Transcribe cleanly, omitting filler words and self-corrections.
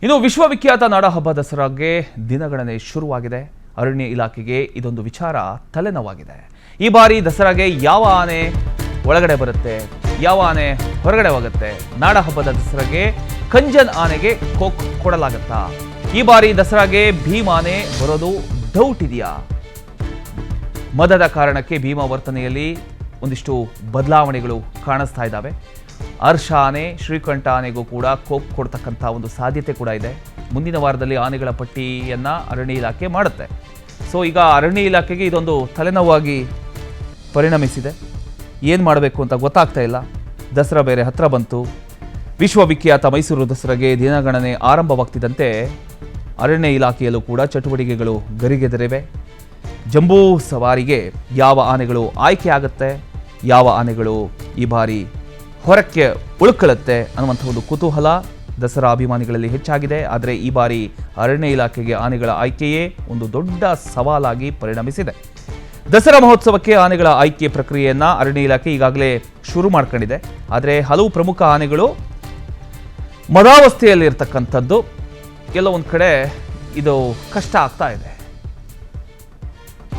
ಇನ್ನು ವಿಶ್ವವಿಖ್ಯಾತ ನಾಡಹಬ್ಬ ದಸರಾಗೆ ದಿನಗಣನೆ ಶುರುವಾಗಿದೆ. ಅರಣ್ಯ ಇಲಾಖೆಗೆ ಇದೊಂದು ವಿಚಾರ ತಲೆನೋವಾಗಿದೆ. ಈ ಬಾರಿ ದಸರಾಗೆ ಯಾವ ಆನೆ ಒಳಗಡೆ ಬರುತ್ತೆ, ಯಾವ ಆನೆ ಹೊರಗಡೆ ಹೋಗುತ್ತೆ? ನಾಡಹಬ್ಬದ ದಸರಾಗೆ ಕಂಜನ್ ಆನೆಗೆ ಕೊಕ್ ಕೊಡಲಾಗತ್ತಾ? ಈ ಬಾರಿ ದಸರಾಗೆ ಭೀಮ್ ಆನೆ ಬರೋದು ಡೌಟ್ ಇದೆಯಾ? ಮದದ ಕಾರಣಕ್ಕೆ ಭೀಮ ವರ್ತನೆಯಲ್ಲಿ ಒಂದಿಷ್ಟು ಬದಲಾವಣೆಗಳು ಕಾಣಿಸ್ತಾ ಇದ್ದಾವೆ. ಹರ್ಷ ಆನೆ, ಶ್ರೀಕಂಠ ಆನೆಗೂ ಕೂಡ ಕೋಕ್ ಕೊಡ್ತಕ್ಕಂಥ ಒಂದು ಸಾಧ್ಯತೆ ಕೂಡ ಇದೆ. ಮುಂದಿನ ವಾರದಲ್ಲಿ ಆನೆಗಳ ಪಟ್ಟಿಯನ್ನು ಅರಣ್ಯ ಇಲಾಖೆ ಮಾಡುತ್ತೆ. ಸೊ ಈಗ ಅರಣ್ಯ ಇಲಾಖೆಗೆ ಇದೊಂದು ತಲೆನೋವಾಗಿ ಪರಿಣಮಿಸಿದೆ. ಏನು ಮಾಡಬೇಕು ಅಂತ ಗೊತ್ತಾಗ್ತಾ ಇಲ್ಲ. ದಸರಾ ಬೇರೆ ಹತ್ರ ಬಂತು. ವಿಶ್ವವಿಖ್ಯಾತ ಮೈಸೂರು ದಸರಾಗೆ ದಿನಗಣನೆ ಆರಂಭವಾಗ್ತಿದ್ದಂತೆ ಅರಣ್ಯ ಇಲಾಖೆಯಲ್ಲೂ ಕೂಡ ಚಟುವಟಿಕೆಗಳು ಗರಿಗೆದರಿವೆ. ಜಂಬೂ ಸವಾರಿಗೆ ಯಾವ ಆನೆಗಳು ಆಯ್ಕೆ ಆಗುತ್ತೆ, ಯಾವ ಆನೆಗಳು ಈ ಬಾರಿ ಹೊರಕ್ಕೆ ಉಳ್ಕೊಳ್ಳುತ್ತೆ ಅನ್ನುವಂಥ ಒಂದು ಕುತೂಹಲ ದಸರಾ ಅಭಿಮಾನಿಗಳಲ್ಲಿ ಹೆಚ್ಚಾಗಿದೆ. ಆದರೆ ಈ ಬಾರಿ ಅರಣ್ಯ ಇಲಾಖೆಗೆ ಆನೆಗಳ ಆಯ್ಕೆಯೇ ಒಂದು ದೊಡ್ಡ ಸವಾಲಾಗಿ ಪರಿಣಮಿಸಿದೆ. ದಸರಾ ಮಹೋತ್ಸವಕ್ಕೆ ಆನೆಗಳ ಆಯ್ಕೆ ಪ್ರಕ್ರಿಯೆಯನ್ನು ಅರಣ್ಯ ಇಲಾಖೆ ಈಗಾಗಲೇ ಶುರು ಮಾಡ್ಕೊಂಡಿದೆ. ಆದರೆ ಹಲವು ಪ್ರಮುಖ ಆನೆಗಳು ಮದಾವಸ್ಥೆಯಲ್ಲಿರ್ತಕ್ಕಂಥದ್ದು. ಎಲ್ಲೋ ಒಂದು ಕಡೆ ಇದು ಕಷ್ಟ ಆಗ್ತಾ ಇದೆ.